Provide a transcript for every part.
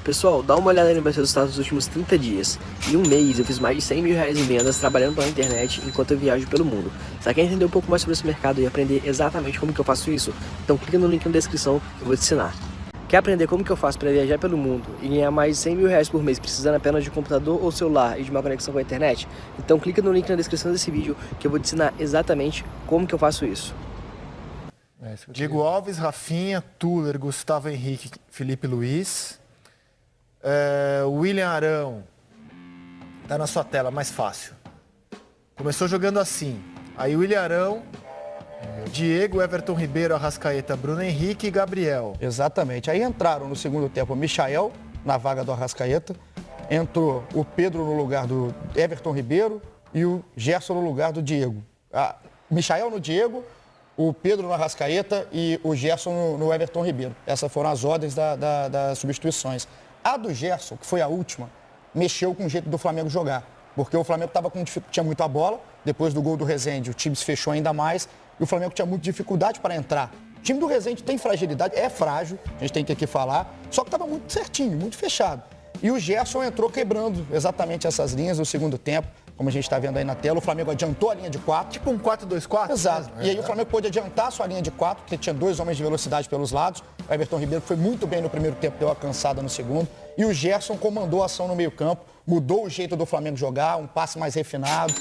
Pessoal, dá uma olhada nos meus resultados dos últimos 30 dias. Em um mês eu fiz mais de 100 mil reais em vendas trabalhando pela internet enquanto eu viajo pelo mundo. Você quer entender um pouco mais sobre esse mercado e aprender exatamente como que eu faço isso? Então clica no link na descrição que eu vou te ensinar. Quer aprender como que eu faço para viajar pelo mundo e ganhar mais de 100 mil reais por mês precisando apenas de um computador ou celular e de uma conexão com a internet? Então clica no link na descrição desse vídeo que eu vou te ensinar exatamente como que eu faço isso. Diego Alves, Rafinha, Tuller, Gustavo Henrique, Felipe Luiz. William Arão. Tá na sua tela, mais fácil. Começou jogando assim. Aí William Arão, Diego, Everton Ribeiro, Arrascaeta, Bruno Henrique e Gabriel. Exatamente. Aí entraram no segundo tempo o Michael na vaga do Arrascaeta. Entrou o Pedro no lugar do Everton Ribeiro e o Gerson no lugar do Diego. Michael no Diego, o Pedro no Arrascaeta e o Gerson no Everton Ribeiro. Essas foram as ordens das substituições. A do Gerson, que foi a última, mexeu com o jeito do Flamengo jogar. Porque o Flamengo tinha muito a bola, depois do gol do Rezende o time se fechou ainda mais e o Flamengo tinha muita dificuldade para entrar. O time do Rezende tem fragilidade, é frágil, a gente tem que aqui falar, só que estava muito certinho, muito fechado. E o Gerson entrou quebrando exatamente essas linhas no segundo tempo, como a gente está vendo aí na tela. O Flamengo adiantou a linha de 4. Tipo um 4-2-4? Exato. E aí o Flamengo pôde adiantar a sua linha de 4, porque tinha dois homens de velocidade pelos lados. O Everton Ribeiro foi muito bem no primeiro tempo, deu uma cansada no segundo. E o Gerson comandou a ação no meio-campo, mudou o jeito do Flamengo jogar, um passe mais refinado.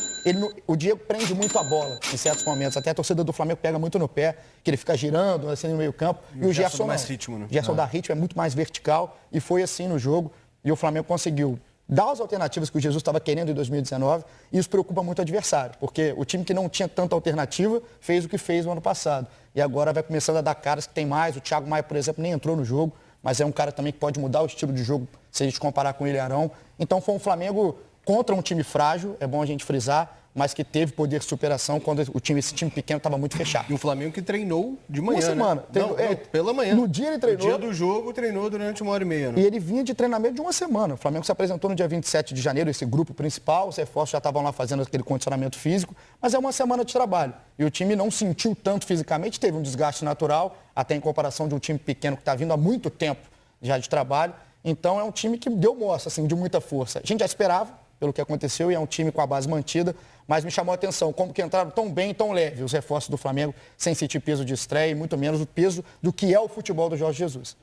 O Diego prende muito a bola em certos momentos. Até a torcida do Flamengo pega muito no pé, que ele fica girando assim no meio-campo. E o Gerson dá mais ritmo, né? O Gerson dá ritmo, é muito mais vertical. E foi assim no jogo. E o Flamengo conseguiu dar as alternativas que o Jesus estava querendo em 2019, e isso preocupa muito o adversário, porque o time que não tinha tanta alternativa fez o que fez no ano passado. E agora vai começando a dar caras que tem mais. O Thiago Maia, por exemplo, nem entrou no jogo, mas é um cara também que pode mudar o estilo de jogo se a gente comparar com o Ilharão. Então foi um Flamengo contra um time frágil, é bom a gente frisar, mas que teve poder de superação quando esse time pequeno estava muito fechado. E o Flamengo que treinou de manhã, uma semana. né? Não, pela manhã. No dia ele treinou. No dia do jogo, treinou durante 1h30, né? E ele vinha de treinamento de uma semana. O Flamengo se apresentou no dia 27 de janeiro, esse grupo principal, os reforços já estavam lá fazendo aquele condicionamento físico, mas é uma semana de trabalho. E o time não sentiu tanto fisicamente, teve um desgaste natural, até em comparação de um time pequeno que está vindo há muito tempo já de trabalho. Então é um time que deu mostra, assim, de muita força. A gente já esperava, pelo que aconteceu, e é um time com a base mantida, mas me chamou a atenção como que entraram tão bem, tão leve os reforços do Flamengo, sem sentir peso de estreia e muito menos o peso do que é o futebol do Jorge Jesus.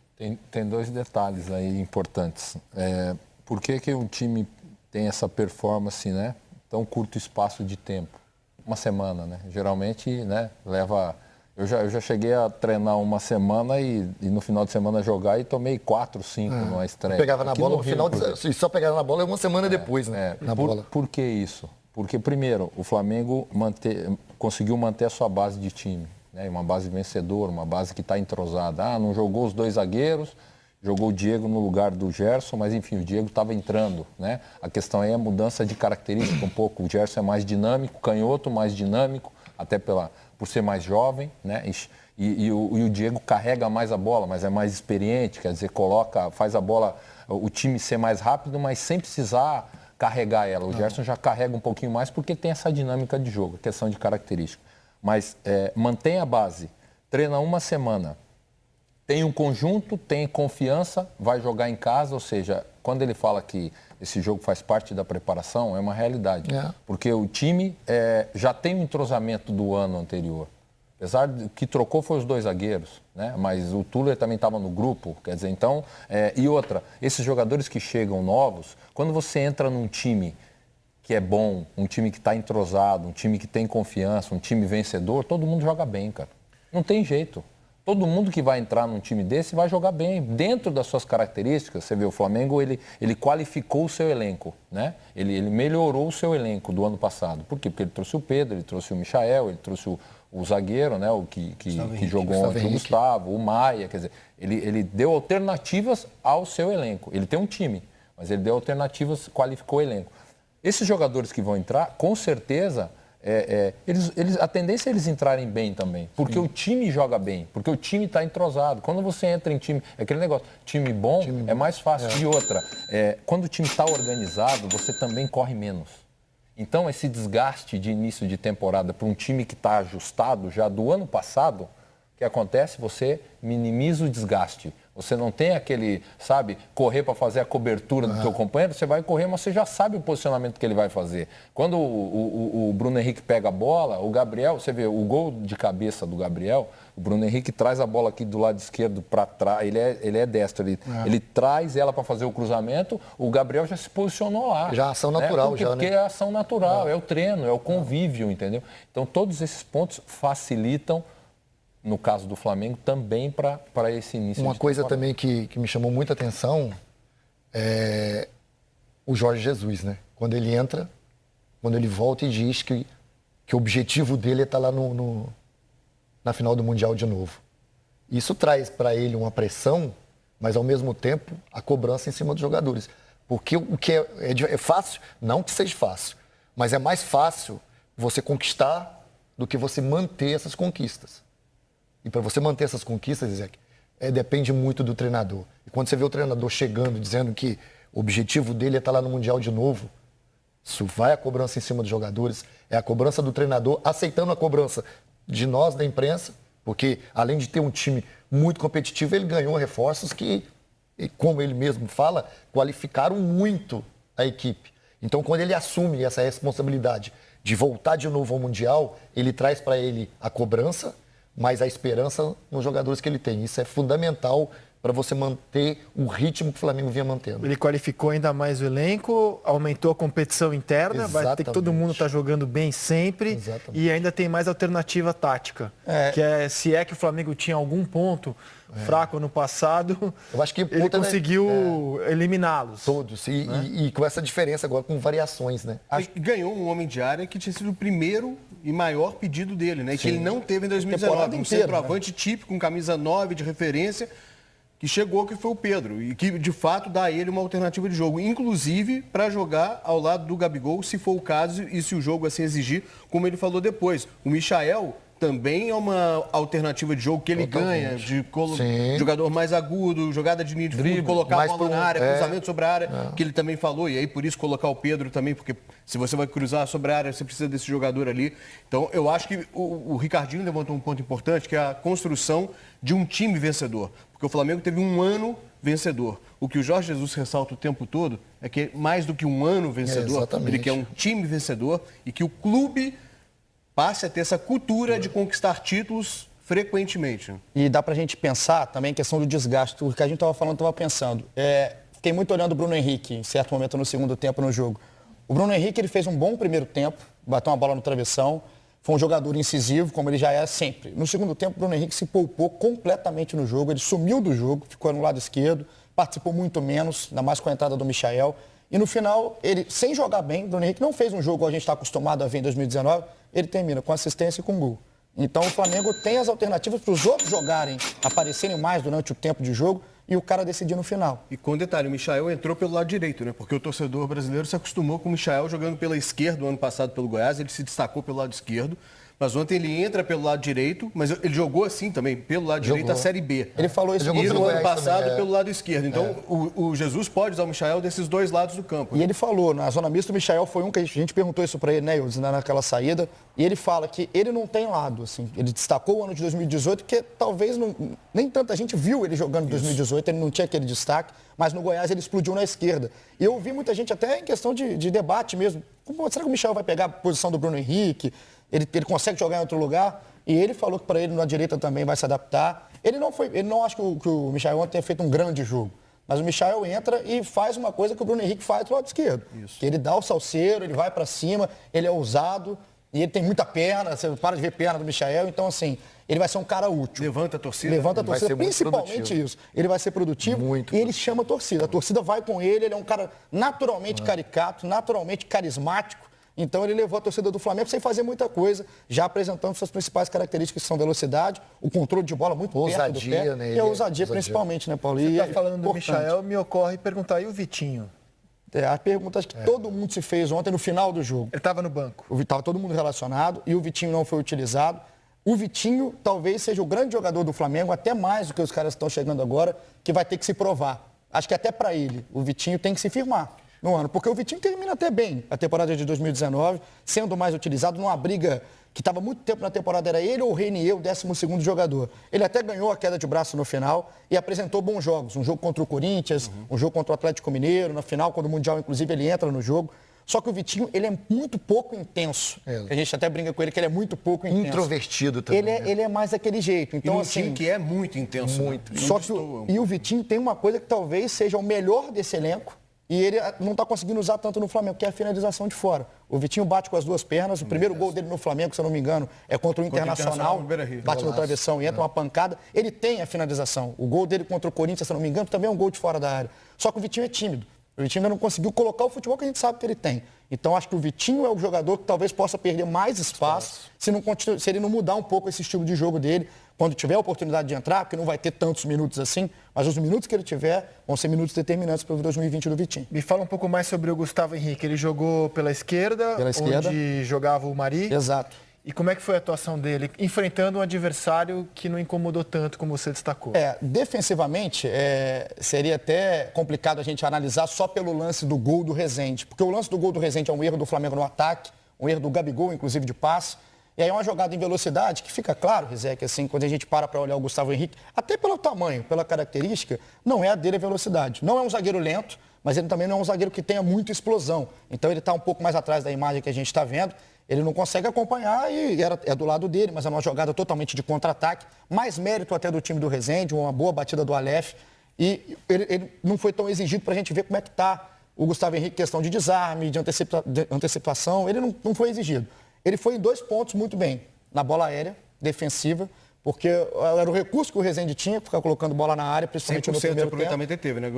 Tem dois detalhes aí importantes. Por que um time tem essa performance, né, tão curto espaço de tempo? Uma semana, né? Geralmente, né, leva... Eu já cheguei a treinar uma semana e no final de semana jogar e tomei 4, 5 numa estreia. Pegava na bola no final, e só pegava na bola uma semana depois, né? Por que isso? Porque, primeiro, o Flamengo conseguiu manter a sua base de time, né? Uma base vencedora, uma base que está entrosada. Não jogou os dois zagueiros, jogou o Diego no lugar do Gerson, mas enfim, o Diego estava entrando, né? A questão aí é a mudança de característica um pouco. O Gerson é mais dinâmico, canhoto mais dinâmico, até por ser mais jovem, né? E o Diego carrega mais a bola, mas é mais experiente, quer dizer, faz a bola, o time ser mais rápido, mas sem precisar carregar ela. O Gerson já carrega um pouquinho mais porque tem essa dinâmica de jogo, questão de característica. Mas mantém a base, treina uma semana, tem um conjunto, tem confiança, vai jogar em casa, ou seja, quando ele fala que esse jogo faz parte da preparação, é uma realidade. Porque o time já tem o entrosamento do ano anterior. Apesar de que trocou foi os dois zagueiros, né? Mas o Tuller também estava no grupo, quer dizer, então... E outra, esses jogadores que chegam novos, quando você entra num time que é bom, um time que está entrosado, um time que tem confiança, um time vencedor, todo mundo joga bem, cara. Não tem jeito. Todo mundo que vai entrar num time desse vai jogar bem, dentro das suas características. Você vê, o Flamengo, ele qualificou o seu elenco, né? Ele melhorou o seu elenco do ano passado. Por quê? Porque ele trouxe o Pedro, ele trouxe o Michael, ele trouxe o zagueiro, né? O que jogou ontem, o Gustavo, o Maia. Quer dizer, ele deu alternativas ao seu elenco. Ele tem um time, mas ele deu alternativas, qualificou o elenco. Esses jogadores que vão entrar, com certeza... a tendência é eles entrarem bem também, porque o time joga bem, porque o time está entrosado. Quando você entra em time, é aquele negócio, time bom é mais fácil. E outra, quando o time está organizado, você também corre menos. Então, esse desgaste de início de temporada para um time que está ajustado já do ano passado, o que acontece? Você minimiza o desgaste. Você não tem aquele, sabe, correr para fazer a cobertura do teu companheiro, você vai correr, mas você já sabe o posicionamento que ele vai fazer. Quando o Bruno Henrique pega a bola, o Gabriel, você vê o gol de cabeça do Gabriel, o Bruno Henrique traz a bola aqui do lado esquerdo para trás, ele é destro, ele traz ela para fazer o cruzamento, o Gabriel já se posicionou lá. Já ação natural, porque é a ação natural, é o treino, é o convívio, entendeu? Então todos esses pontos facilitam, no caso do Flamengo, também para esse início. Uma coisa também que me chamou muita atenção é o Jorge Jesus, né? Quando ele entra, quando ele volta e diz que o objetivo dele é estar lá na final do Mundial de novo. Isso traz para ele uma pressão, mas ao mesmo tempo a cobrança em cima dos jogadores. Porque o que é fácil, não que seja fácil, mas é mais fácil você conquistar do que você manter essas conquistas. E para você manter essas conquistas, Isaac, depende muito do treinador. E quando você vê o treinador chegando, dizendo que o objetivo dele é estar lá no Mundial de novo, isso vai a cobrança em cima dos jogadores, é a cobrança do treinador, aceitando a cobrança de nós, da imprensa, porque além de ter um time muito competitivo, ele ganhou reforços que, como ele mesmo fala, qualificaram muito a equipe. Então, quando ele assume essa responsabilidade de voltar de novo ao Mundial, ele traz para ele a cobrança, mas a esperança nos jogadores que ele tem. Isso é fundamental para você manter o ritmo que o Flamengo vinha mantendo. Ele qualificou ainda mais o elenco, aumentou a competição interna, vai ter que todo mundo estar jogando bem sempre. Exatamente. E ainda tem mais alternativa tática. Que se é que o Flamengo tinha algum ponto fraco ano passado, eu acho que ele conseguiu eliminá-los. Todos. E com essa diferença agora, com variações, né? E ganhou um homem de área que tinha sido o primeiro e maior pedido dele, né? E que ele não teve em 2019. Um centroavante típico, com camisa 9 de referência, que chegou, que foi o Pedro. E que, de fato, dá a ele uma alternativa de jogo. Inclusive, para jogar ao lado do Gabigol, se for o caso e se o jogo assim exigir, como ele falou depois. O Michael também é uma alternativa de jogo que ele ganha, de jogador mais agudo, jogada de linha de fundo, colocar a bola na área, cruzamento sobre a área, que ele também falou, e aí por isso colocar o Pedro também, porque se você vai cruzar sobre a área, você precisa desse jogador ali. Então, eu acho que o Ricardinho levantou um ponto importante, que é a construção de um time vencedor, porque o Flamengo teve um ano vencedor. O que o Jorge Jesus ressalta o tempo todo é que mais do que um ano vencedor, ele quer um time vencedor e que o clube passe a ter essa cultura de conquistar títulos frequentemente. E dá pra gente pensar também a questão do desgaste. O que a gente estava falando, estava pensando. Fiquei muito olhando o Bruno Henrique, em certo momento no segundo tempo no jogo. O Bruno Henrique, ele fez um bom primeiro tempo, bateu uma bola no travessão, foi um jogador incisivo, como ele já é sempre. No segundo tempo, o Bruno Henrique se poupou completamente no jogo, ele sumiu do jogo, ficou no lado esquerdo, participou muito menos, ainda mais com a entrada do Michael. E no final, ele, sem jogar bem, o Bruno Henrique não fez um jogo que a gente está acostumado a ver em 2019, ele termina com assistência e com gol. Então o Flamengo tem as alternativas para os outros jogarem, aparecerem mais durante o tempo de jogo e o cara decidir no final. E com detalhe, o Michael entrou pelo lado direito, né? Porque o torcedor brasileiro se acostumou com o Michael jogando pela esquerda no ano passado pelo Goiás, ele se destacou pelo lado esquerdo. Mas ontem ele entra pelo lado direito, mas ele jogou assim também, pelo lado direito, a Série B. Ele falou isso e no ano passado também, pelo lado esquerdo. Então, o Jesus pode usar o Michael desses dois lados do campo. E ele falou, na zona mista, o Michael foi um que a gente perguntou isso para ele, né, Eudes, naquela saída, e ele fala que ele não tem lado, assim. Ele destacou o ano de 2018, porque talvez nem tanta gente viu ele jogando em 2018, ele não tinha aquele destaque, mas no Goiás ele explodiu na esquerda. E eu ouvi muita gente até em questão de debate mesmo. Será que o Michael vai pegar a posição do Bruno Henrique? Ele consegue jogar em outro lugar? E ele falou que para ele na direita também vai se adaptar. Ele não acha que o Michael ontem tenha feito um grande jogo. Mas o Michael entra e faz uma coisa que o Bruno Henrique faz do lado esquerdo. Isso. Que ele dá o salseiro, ele vai para cima, ele é ousado e ele tem muita perna. Você para de ver perna do Michael. Então, assim, ele vai ser um cara útil. Levanta a torcida. Levanta a torcida, principalmente isso. Ele vai ser produtivo e ele chama a torcida. A torcida vai com ele, ele é um cara naturalmente caricato, naturalmente carismático. Então ele levou a torcida do Flamengo sem fazer muita coisa, já apresentando suas principais características, que são velocidade, o controle de bola muito perto do pé, né? E a ousadia principalmente, né, Paulo? Você está falando do Michael, me ocorre perguntar, e o Vitinho? A pergunta que todo mundo se fez ontem no final do jogo. Ele estava no banco. Estava todo mundo relacionado e o Vitinho não foi utilizado. O Vitinho talvez seja o grande jogador do Flamengo, até mais do que os caras que estão chegando agora, que vai ter que se provar. Acho que até para ele, o Vitinho tem que se firmar. no ano. Porque o Vitinho termina até bem a temporada de 2019, sendo mais utilizado numa briga que estava muito tempo na temporada, era ele ou o Renier, o 12º jogador. Ele até ganhou a queda de braço no final e apresentou bons jogos. Um jogo contra o Corinthians, um jogo contra o Atlético Mineiro, na final, quando o Mundial, inclusive, ele entra no jogo. Só que o Vitinho, ele é muito pouco intenso. A gente até brinca com ele que ele é muito pouco intenso. Introvertido também. Ele é mais daquele jeito. Então, e um assim, time que é muito intenso. Muito. Só que e o Vitinho tem uma coisa que talvez seja o melhor desse elenco e ele não está conseguindo usar tanto no Flamengo, que é a finalização de fora. O Vitinho bate com as duas pernas. O primeiro gol dele no Flamengo, se eu não me engano, é contra o Internacional. Bate no travessão e entra uma pancada. Ele tem a finalização. O gol dele contra o Corinthians, se eu não me engano, também é um gol de fora da área. Só que o Vitinho é tímido. O Vitinho ainda não conseguiu colocar o futebol que a gente sabe que ele tem. Então, acho que o Vitinho é o jogador que talvez possa perder mais espaço se ele não mudar um pouco esse estilo de jogo dele, quando tiver a oportunidade de entrar, porque não vai ter tantos minutos assim, mas os minutos que ele tiver vão ser minutos determinantes para o 2020 do Vitinho. Me fala um pouco mais sobre o Gustavo Henrique. Ele jogou pela esquerda, onde jogava o Mari. Exato. E como é que foi a atuação dele, enfrentando um adversário que não incomodou tanto, como você destacou? Defensivamente, seria até complicado a gente analisar só pelo lance do gol do Rezende. Porque o lance do gol do Rezende é um erro do Flamengo no ataque, um erro do Gabigol, inclusive, de passe. E aí é uma jogada em velocidade que fica claro, Rizek, assim, quando a gente para olhar o Gustavo Henrique, até pelo tamanho, pela característica, não é a dele a velocidade. Não é um zagueiro lento, mas ele também não é um zagueiro que tenha muita explosão. Então ele está um pouco mais atrás da imagem que a gente está vendo. Ele não consegue acompanhar e é do lado dele, mas é uma jogada totalmente de contra-ataque. Mais mérito até do time do Rezende, uma boa batida do Aleph. E ele não foi tão exigido para a gente ver como é que está o Gustavo Henrique, questão de desarme, de antecipação. Ele não foi exigido. Ele foi em 2 pontos muito bem. Na bola aérea, defensiva, porque era o recurso que o Rezende tinha, ficar colocando bola na área, principalmente no primeiro tempo. 100% de aproveitamento ele teve, né?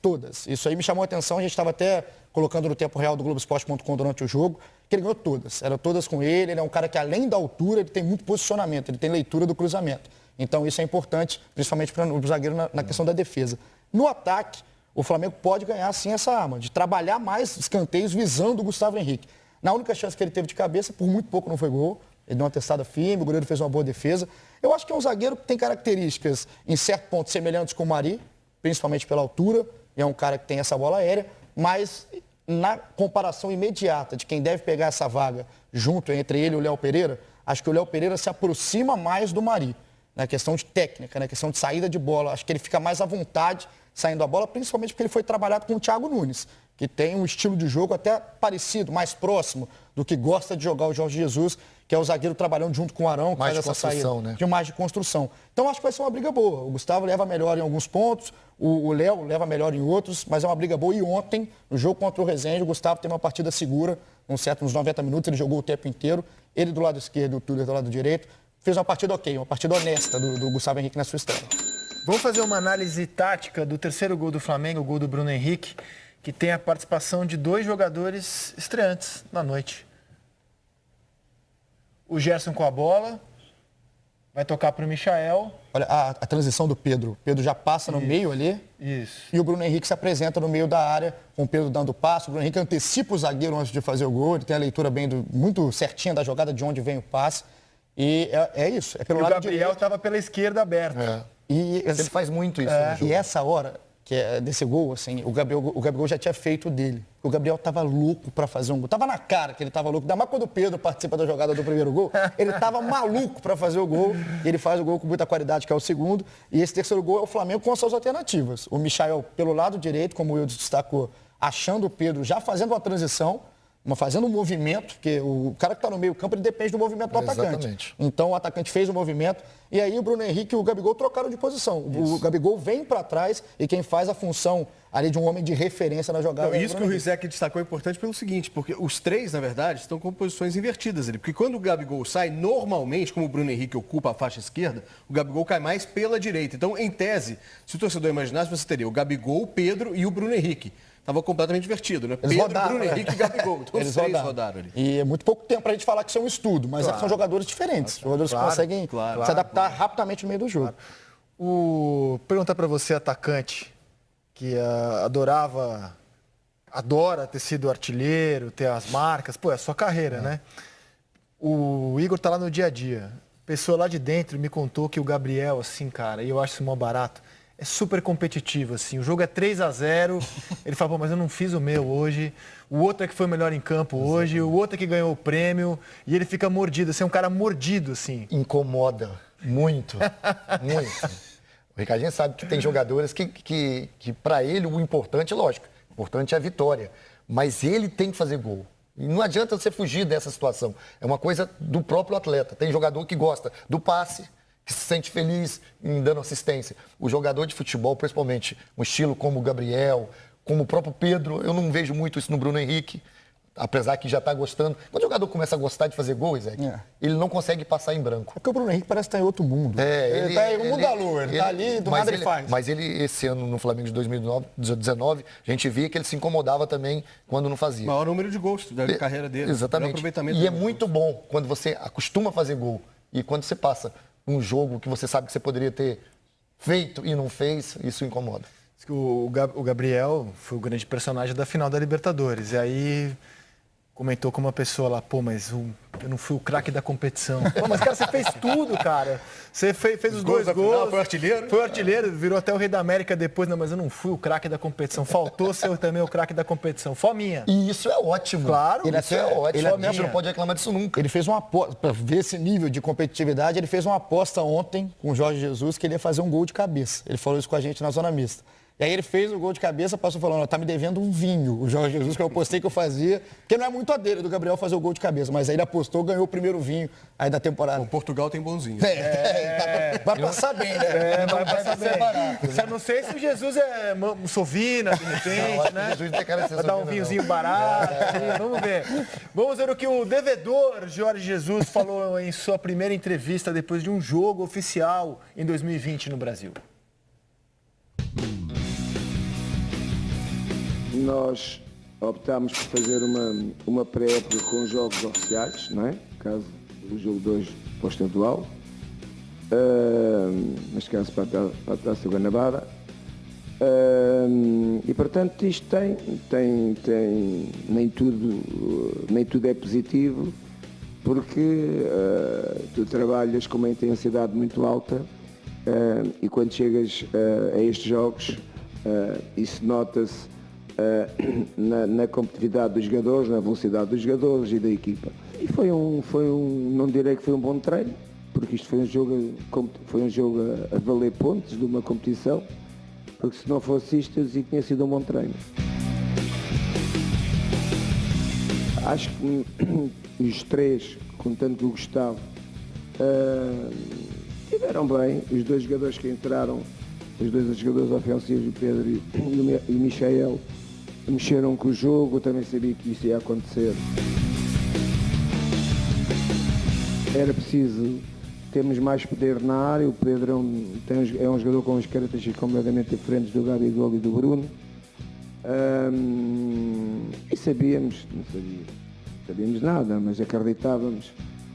Todas. Isso aí me chamou a atenção. A gente estava até colocando no tempo real do Globoesporte.com durante o jogo, que ele ganhou todas. Eram todas com ele. Ele é um cara que, além da altura, ele tem muito posicionamento, ele tem leitura do cruzamento. Então, isso é importante, principalmente para o zagueiro na questão da defesa. No ataque, o Flamengo pode ganhar, sim, essa arma, de trabalhar mais escanteios visando o Gustavo Henrique. Na única chance que ele teve de cabeça, por muito pouco não foi gol. Ele deu uma testada firme, o goleiro fez uma boa defesa. Eu acho que é um zagueiro que tem características, em certo ponto, semelhantes com o Mari, principalmente pela altura. E é um cara que tem essa bola aérea. Mas, na comparação imediata de quem deve pegar essa vaga junto entre ele e o Léo Pereira, acho que o Léo Pereira se aproxima mais do Mari. Na questão de técnica, na questão de saída de bola. Acho que ele fica mais à vontade saindo a bola, principalmente porque ele foi trabalhado com o Thiago Nunes, que tem um estilo de jogo até parecido, mais próximo do que gosta de jogar o Jorge Jesus, que é o zagueiro trabalhando junto com o Arão, que mais faz de essa saída, né? de mais de construção. Então acho que vai ser uma briga boa. O Gustavo leva melhor em alguns pontos, o Léo leva melhor em outros, mas é uma briga boa. E ontem, no jogo contra o Rezende, o Gustavo teve uma partida segura, uns 90 minutos, ele jogou o tempo inteiro, ele do lado esquerdo, o Tuller do lado direito, fez uma partida ok, uma partida honesta do Gustavo Henrique na sua estreia. Vamos fazer uma análise tática do terceiro gol do Flamengo, o gol do Bruno Henrique, que tem a participação de 2 jogadores estreantes na noite. O Gerson com a bola, vai tocar para o Michael. Olha, a transição do Pedro. O Pedro já passa no meio ali. Isso. E o Bruno Henrique se apresenta no meio da área, com o Pedro dando passo. O Bruno Henrique antecipa o zagueiro antes de fazer o gol. Ele tem a leitura muito certinha da jogada, de onde vem o passe. E é isso. É pelo lado direito. O Gabriel estava pela esquerda aberta. E ele faz muito isso no jogo. E essa hora, que é desse gol, assim, o Gabriel já tinha feito dele. O Gabriel estava louco para fazer um gol. Tava na cara que ele estava louco. Ainda mais quando o Pedro participa da jogada do primeiro gol, ele estava maluco para fazer o gol. E ele faz o gol com muita qualidade, que é o segundo. E esse terceiro gol é o Flamengo com as suas alternativas. O Michael pelo lado direito, como o Wilson destacou, achando o Pedro, já fazendo uma transição, fazendo um movimento, porque o cara que está no meio campo, ele depende do movimento do atacante. Então o atacante fez o movimento e aí o Bruno Henrique e o Gabigol trocaram de posição. Isso. O Gabigol vem para trás e quem faz a função ali de um homem de referência na jogada. Não, isso que o Rizek destacou é importante pelo seguinte, porque os 3, na verdade, estão com posições invertidas ali. Porque quando o Gabigol sai, normalmente, como o Bruno Henrique ocupa a faixa esquerda, o Gabigol cai mais pela direita. Então, em tese, se o torcedor imaginasse, você teria o Gabigol, o Pedro e o Bruno Henrique. Estava completamente invertido, né? Eles Pedro, Bruno Henrique e Gabigol. Então, eles os 3 rodaram ali. E é muito pouco tempo para a gente falar que isso é um estudo, mas são jogadores diferentes. Jogadores que conseguem se adaptar rapidamente no meio do jogo. Perguntar para você, atacante, que adora ter sido artilheiro, ter as marcas. Pô, é a sua carreira, né? O Igor tá lá no dia a dia. Pessoa lá de dentro me contou que o Gabriel, assim, cara, e eu acho isso mó barato, é super competitivo, assim. O jogo é 3-0, ele fala, pô, mas eu não fiz o meu hoje. O outro é que foi o melhor em campo hoje, o outro é que ganhou o prêmio. E ele fica mordido, assim, é um cara mordido, assim. Incomoda muito, muito. O Ricardinho sabe que tem jogadores que para ele, o importante, lógico, o importante é a vitória. Mas ele tem que fazer gol. E não adianta você fugir dessa situação. É uma coisa do próprio atleta. Tem jogador que gosta do passe, que se sente feliz em dando assistência. O jogador de futebol, principalmente, um estilo como o Gabriel, como o próprio Pedro, eu não vejo muito isso no Bruno Henrique, apesar que já está gostando. Quando o jogador começa a gostar de fazer gols, ele não consegue passar em branco. É porque o Bruno Henrique parece estar em outro mundo. Ele está em um mundo da lua, ele está ali, do nada ele faz. Mas ele, esse ano no Flamengo de 2019, a gente via que ele se incomodava também quando não fazia. Maior número de gols da carreira dele. Exatamente. E é muito bom quando você acostuma a fazer gol e quando você passa um jogo que você sabe que você poderia ter feito e não fez, isso incomoda. O Gabriel foi o grande personagem da final da Libertadores. E aí comentou com uma pessoa lá, pô, mas eu não fui o craque da competição. Pô, mas, cara, você fez tudo, cara. Você fez os dois gols. Foi artilheiro. Foi artilheiro, virou até o Rei da América depois. Não, mas eu não fui o craque da competição. Faltou ser também o craque da competição. Fominha. E isso é ótimo. Claro. Isso é ótimo. A gente não pode reclamar disso nunca. Ele fez uma aposta, para ver esse nível de competitividade, ele fez uma aposta ontem com o Jorge Jesus que ele ia fazer um gol de cabeça. Ele falou isso com a gente na zona mista. E aí ele fez o gol de cabeça, passou falando, tá me devendo um vinho, o Jorge Jesus, que eu apostei que eu fazia, porque não é muito a dele, do Gabriel fazer o gol de cabeça, mas aí ele apostou, ganhou o primeiro vinho aí da temporada. O Portugal tem bonzinho. Vai passar bem, né? Vai passar bem. Eu não sei se o Jesus é Sovina, de repente, né? Jesus tem cara de ser Vai dar um Sovina, vinhozinho barato, vamos ver. Vamos ver o que o devedor Jorge Jesus falou em sua primeira entrevista depois de um jogo oficial em 2020 no Brasil. Nós optámos por fazer uma pré-época com jogos oficiais, não é? No caso do jogo 2 para o estadual, neste caso para a Taça Guanabara. E portanto isto tem nem tudo é positivo, porque tu trabalhas com uma intensidade muito alta e quando chegas a estes jogos isso nota-se na competitividade dos jogadores, na velocidade dos jogadores e da equipa. E foi um, não direi que foi um bom treino, porque isto foi um jogo a valer pontos de uma competição, porque se não fosse isto, eu dizia que tinha sido um bom treino. Acho que os três, contando com o Gustavo, estiveram bem. Os dois jogadores que entraram, os dois jogadores ofensivos, o Pedro e o Michael, mexeram com o jogo. Eu também sabia que isso ia acontecer. Era preciso termos mais poder na área. O Pedro é um jogador com as características completamente diferentes do Gabigol e do Bruno. E sabíamos nada, mas acreditávamos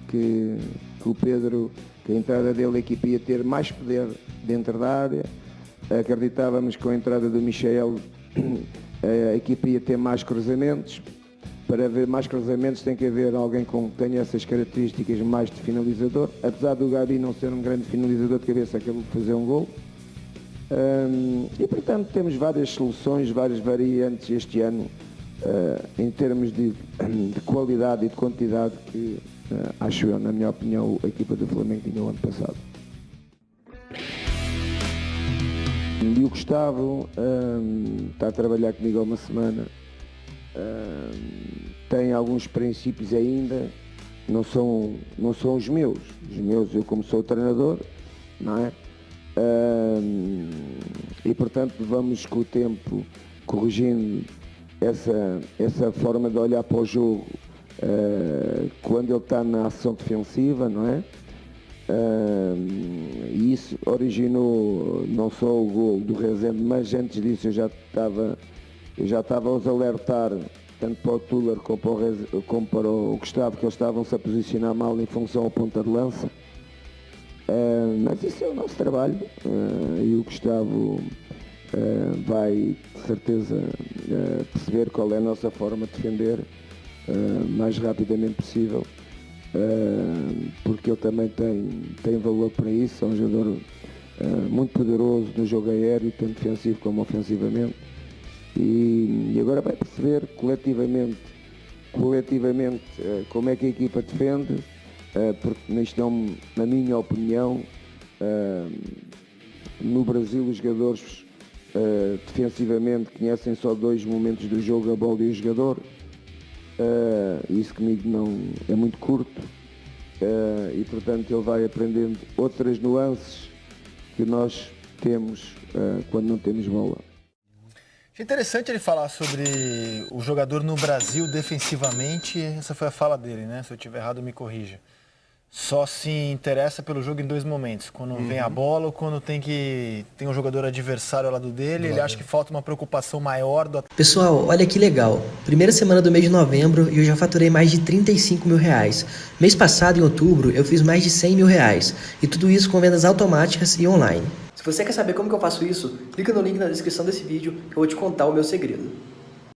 que o Pedro, que a entrada dele, a equipe ia ter mais poder dentro da área. Acreditávamos que com a entrada do Michael a equipe ia ter mais cruzamentos. Para haver mais cruzamentos tem que haver alguém que tenha essas características mais de finalizador. Apesar do Gabi não ser um grande finalizador de cabeça, acabou de fazer um gol. E portanto temos várias soluções, várias variantes este ano em termos de qualidade e de quantidade que acho eu, na minha opinião, a equipa do Flamengo tinha o ano passado. E o Gustavo está a trabalhar comigo há uma semana, tem alguns princípios ainda, não são os meus, eu como sou o treinador, não é? E portanto vamos com o tempo corrigindo essa forma de olhar para o jogo quando ele está na ação defensiva, não é? E isso originou não só o gol do Rezende, mas antes disso eu já estava a os alertar, tanto para o Tuller como para o Gustavo, que eles estavam-se a posicionar mal em função ao ponta de lança. Mas isso é o nosso trabalho e o Gustavo vai de certeza perceber qual é a nossa forma de defender mais rapidamente possível. Porque ele também tem valor para isso, é um jogador muito poderoso no jogo aéreo, tanto defensivo como ofensivamente. E agora vai perceber coletivamente como é que a equipa defende, porque isto não, na minha opinião, no Brasil os jogadores defensivamente conhecem só 2 momentos do jogo, a bola e o jogador. Isso comigo não é muito curto, e portanto ele vai aprendendo outras nuances que nós temos quando não temos bola. Achei interessante ele falar sobre o jogador no Brasil defensivamente. Essa foi a fala dele, né? Se eu estiver errado, me corrija. Só se interessa pelo jogo em 2 momentos. Quando vem a bola ou quando tem um jogador adversário ao lado dele. Ele acha que falta uma preocupação maior do atleta. Pessoal, olha que legal. Primeira semana do mês de novembro e eu já faturei mais de R$35 mil. Mês passado, em outubro, eu fiz mais de R$100 mil. E tudo isso com vendas automáticas e online. Se você quer saber como que eu faço isso, clica no link na descrição desse vídeo que eu vou te contar o meu segredo.